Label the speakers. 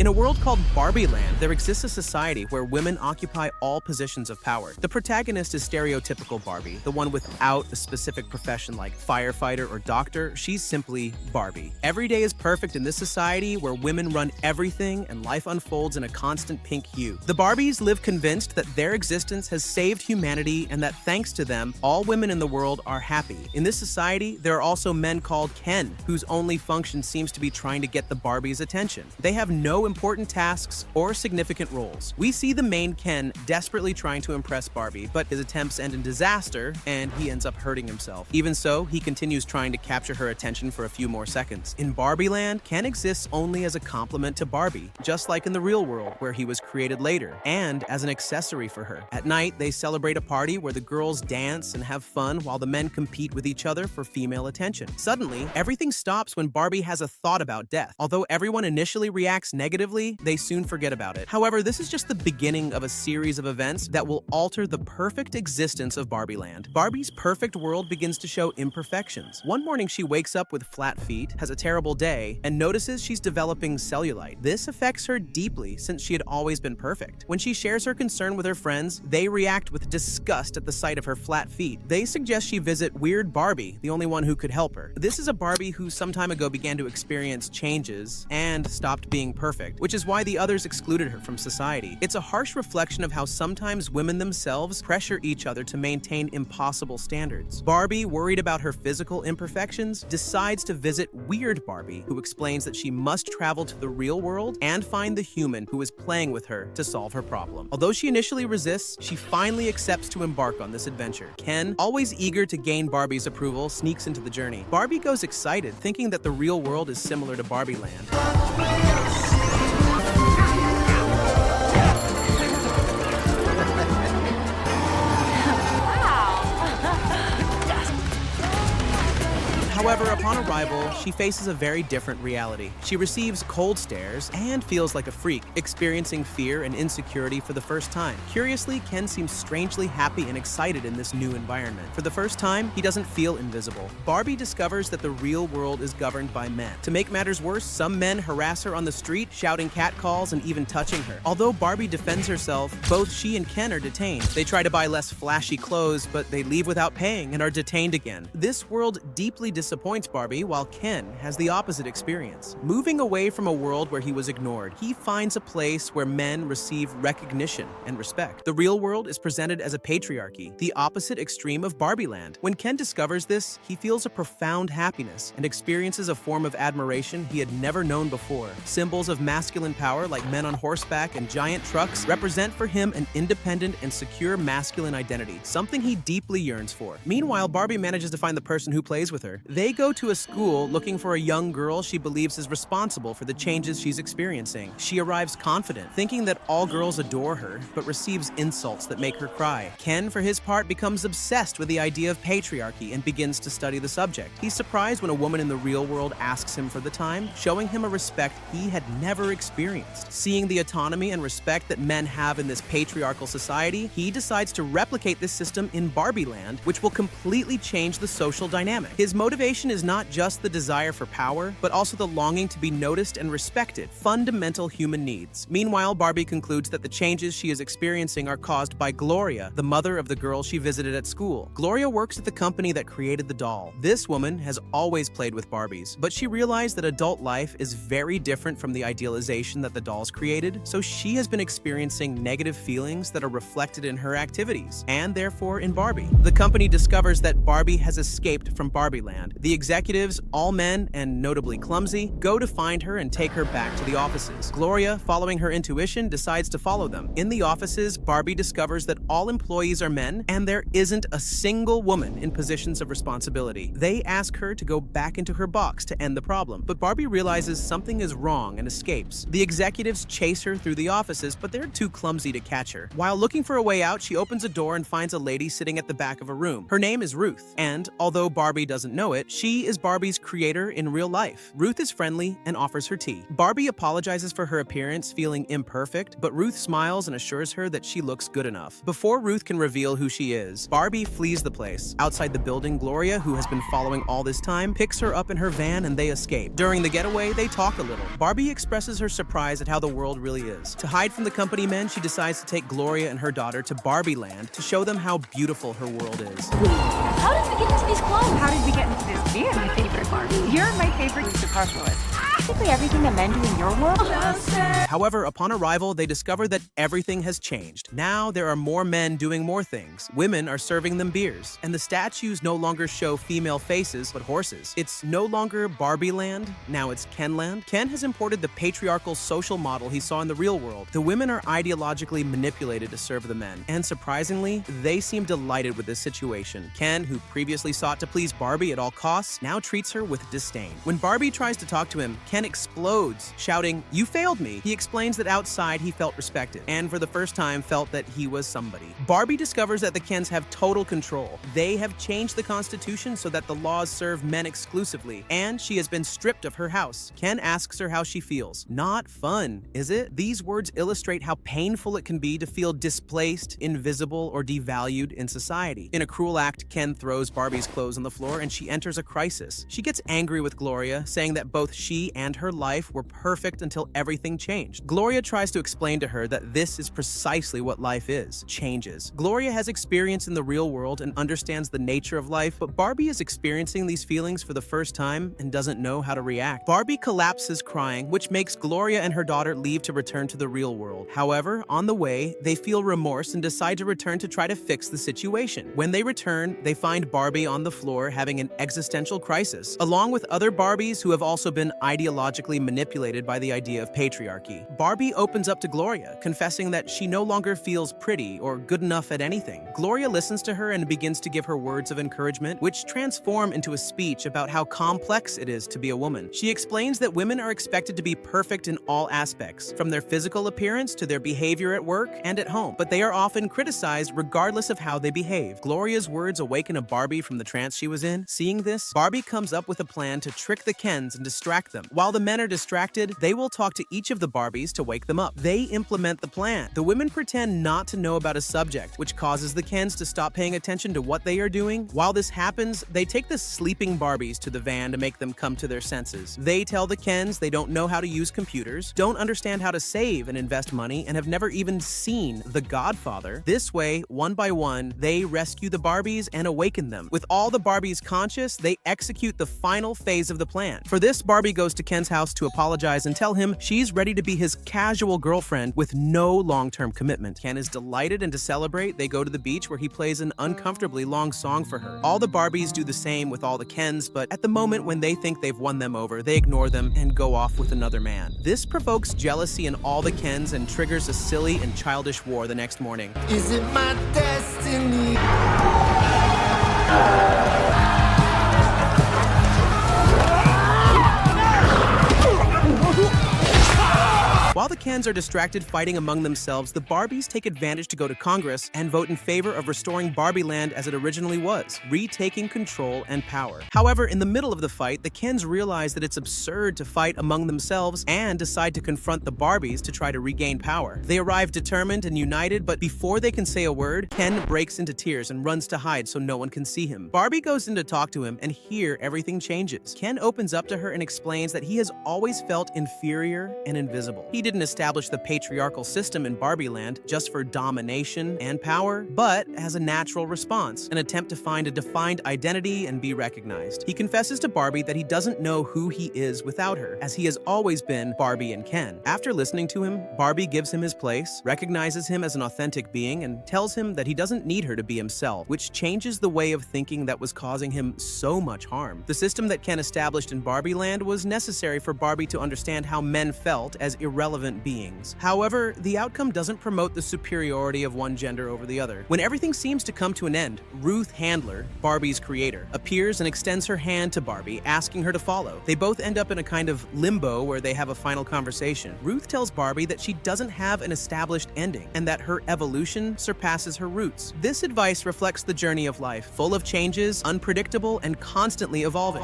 Speaker 1: In a world called Barbieland, there exists a society where women occupy all positions of power. The protagonist is stereotypical Barbie, the one without a specific profession like firefighter or doctor. She's simply Barbie. Every day is perfect in this society where women run everything and life unfolds in a constant pink hue. The Barbies live convinced that their existence has saved humanity and that thanks to them, all women in the world are happy. In this society, there are also men called Ken, whose only function seems to be trying to get the Barbies' attention. They have no important tasks or significant roles. We see the main Ken desperately trying to impress Barbie, but his attempts end in disaster and he ends up hurting himself. Even so, he continues trying to capture her attention for a few more seconds. In Barbieland, Ken exists only as a complement to Barbie, just like in the real world where he was created later, and as an accessory for her. At night, they celebrate a party where the girls dance and have fun while the men compete with each other for female attention. Suddenly, everything stops when Barbie has a thought about death. Although everyone initially reacts negatively, they soon forget about it. However, this is just the beginning of a series of events that will alter the perfect existence of Barbieland. Barbie's perfect world begins to show imperfections. One morning, she wakes up with flat feet, has a terrible day, and notices she's developing cellulite. This affects her deeply since she had always been perfect. When she shares her concern with her friends, they react with disgust at the sight of her flat feet. They suggest she visit Weird Barbie, the only one who could help her. This is a Barbie who some time ago began to experience changes and stopped being perfect, which is why the others excluded her from society. It's a harsh reflection of how sometimes women themselves pressure each other to maintain impossible standards. Barbie, worried about her physical imperfections, decides to visit Weird Barbie, who explains that she must travel to the real world and find the human who is playing with her to solve her problem. Although she initially resists, she finally accepts to embark on this adventure. Ken, always eager to gain Barbie's approval, sneaks into the journey. Barbie goes excited, thinking that the real world is similar to Barbieland. However, upon arrival, she faces a very different reality. She receives cold stares and feels like a freak, experiencing fear and insecurity for the first time. Curiously, Ken seems strangely happy and excited in this new environment. For the first time, he doesn't feel invisible. Barbie discovers that the real world is governed by men. To make matters worse, some men harass her on the street, shouting catcalls and even touching her. Although Barbie defends herself, both she and Ken are detained. They try to buy less flashy clothes, but they leave without paying and are detained again. This world deeply disappoints Barbie, while Ken has the opposite experience. Moving away from a world where he was ignored, he finds a place where men receive recognition and respect. The real world is presented as a patriarchy, the opposite extreme of Barbieland. When Ken discovers this, he feels a profound happiness and experiences a form of admiration he had never known before. Symbols of masculine power like men on horseback and giant trucks represent for him an independent and secure masculine identity, something he deeply yearns for. Meanwhile, Barbie manages to find the person who plays with her. They go to a school looking for a young girl she believes is responsible for the changes she's experiencing. She arrives confident, thinking that all girls adore her, but receives insults that make her cry. Ken, for his part, becomes obsessed with the idea of patriarchy and begins to study the subject. He's surprised when a woman in the real world asks him for the time, showing him a respect he had never experienced. Seeing the autonomy and respect that men have in this patriarchal society, he decides to replicate this system in Barbieland, which will completely change the social dynamic. His motivation is not just the desire for power, but also the longing to be noticed and respected, fundamental human needs. Meanwhile, Barbie concludes that the changes she is experiencing are caused by Gloria, the mother of the girl she visited at school. Gloria works at the company that created the doll. This woman has always played with Barbies, but she realized that adult life is very different from the idealization that the dolls created, so she has been experiencing negative feelings that are reflected in her activities, and therefore in Barbie. The company discovers that Barbie has escaped from Barbieland. The executives, all men and notably clumsy, go to find her and take her back to the offices. Gloria, following her intuition, decides to follow them. In the offices, Barbie discovers that all employees are men and there isn't a single woman in positions of responsibility. They ask her to go back into her box to end the problem, but Barbie realizes something is wrong and escapes. The executives chase her through the offices, but they're too clumsy to catch her. While looking for a way out, she opens a door and finds a lady sitting at the back of a room. Her name is Ruth, and although Barbie doesn't know it, she is Barbie Barbie's creator in real life. Ruth is friendly and offers her tea. Barbie apologizes for her appearance, feeling imperfect, but Ruth smiles and assures her that she looks good enough. Before Ruth can reveal who she is, Barbie flees the place. Outside the building, Gloria, who has been following all this time, picks her up in her van and they escape. During the getaway, they talk a little. Barbie expresses her surprise at how the world really is. To hide from the company men, she decides to take Gloria and her daughter to BARBIELAND to show them how beautiful her world is.
Speaker 2: How did we get into these clothes?
Speaker 3: How did we get into this? You're my favorite Barbie. You're my favorite superfluous. Basically everything that men do in your world.
Speaker 1: However, upon arrival, they discover that everything has changed. Now there are more men doing more things. Women are serving them beers. And the statues no longer show female faces, but horses. It's no longer BARBIELAND, now it's KENland. Ken has imported the patriarchal social model he saw in the real world. The women are ideologically manipulated to serve the men. And surprisingly, they seem delighted with this situation. Ken, who previously sought to please Barbie at all costs, now treats her with disdain. When Barbie tries to talk to him, Ken explodes, shouting, "You failed me." He explains that outside he felt respected, and for the first time felt that he was somebody. Barbie discovers that the Kens have total control. They have changed the Constitution so that the laws serve men exclusively, and she has been stripped of her house. Ken asks her how she feels. Not fun, is it? These words illustrate how painful it can be to feel displaced, invisible, or devalued in society. In a cruel act, Ken throws Barbie's clothes on the floor and she enters a crisis. She gets angry with Gloria, saying that both she and her life were perfect until everything changed. Gloria tries to explain to her that this is precisely what life is, changes. Gloria has experience in the real world and understands the nature of life, but Barbie is experiencing these feelings for the first time and doesn't know how to react. Barbie collapses crying, which makes Gloria and her daughter leave to return to the real world. However, on the way, they feel remorse and decide to return to try to fix the situation. When they return, they find Barbie on the floor having an existential crisis, along with other Barbies who have also been ideologically manipulated by the idea of patriarchy. Barbie opens up to Gloria, confessing that she no longer feels pretty or good enough at anything. Gloria listens to her and begins to give her words of encouragement, which transform into a speech about how complex it is to be a woman. She explains that women are expected to be perfect in all aspects, from their physical appearance to their behavior at work and at home, but they are often criticized regardless of how they behave. Gloria's words awaken a Barbie from the trance she was in. Seeing this, Barbie comes up with a plan to trick the Kens and distract them. While the men are distracted, they will talk to each of the Barbies to wake them up. They implement the plan. The women pretend not to know about a subject, which causes the Kens to stop paying attention to what they are doing. While this happens, they take the sleeping Barbies to the van to make them come to their senses. They tell the Kens they don't know how to use computers, don't understand how to save and invest money, and have never even seen The Godfather. This way, one by one, they rescue the Barbies and awaken them. With all the Barbies conscious, they execute the final phase of the plan. For this, Barbie goes to Ken's house to apologize and tell him she's ready to be his casual girlfriend with no long-term commitment. Ken is delighted, and to celebrate, they go to the beach where he plays an uncomfortably long song for her. All the Barbies do the same with all the Kens, but at the moment when they think they've won them over, they ignore them and go off with another man. This provokes jealousy in all the Kens and triggers a silly and childish war the next morning.
Speaker 4: Is it my destiny?
Speaker 1: While the Kens are distracted fighting among themselves, the Barbies take advantage to go to Congress and vote in favor of restoring BARBIELAND as it originally was, retaking control and power. However, in the middle of the fight, the Kens realize that it's absurd to fight among themselves and decide to confront the Barbies to try to regain power. They arrive determined and united, but before they can say a word, Ken breaks into tears and runs to hide so no one can see him. Barbie goes in to talk to him, and here everything changes. Ken opens up to her and explains that he has always felt inferior and invisible. He didn't establish the patriarchal system in BARBIELAND just for domination and power, but as a natural response, an attempt to find a defined identity and be recognized. He confesses to Barbie that he doesn't know who he is without her, as he has always been Barbie and Ken. After listening to him, Barbie gives him his place, recognizes him as an authentic being, and tells him that he doesn't need her to be himself, which changes the way of thinking that was causing him so much harm. The system that Ken established in BARBIELAND was necessary for Barbie to understand how men felt as irrelevant beings. However, the outcome doesn't promote the superiority of one gender over the other. When everything seems to come to an end, Ruth Handler, Barbie's creator, appears and extends her hand to Barbie, asking her to follow. They both end up in a kind of limbo where they have a final conversation. Ruth tells Barbie that she doesn't have an established ending and that her evolution surpasses her roots. This advice reflects the journey of life, full of changes, unpredictable, and constantly evolving.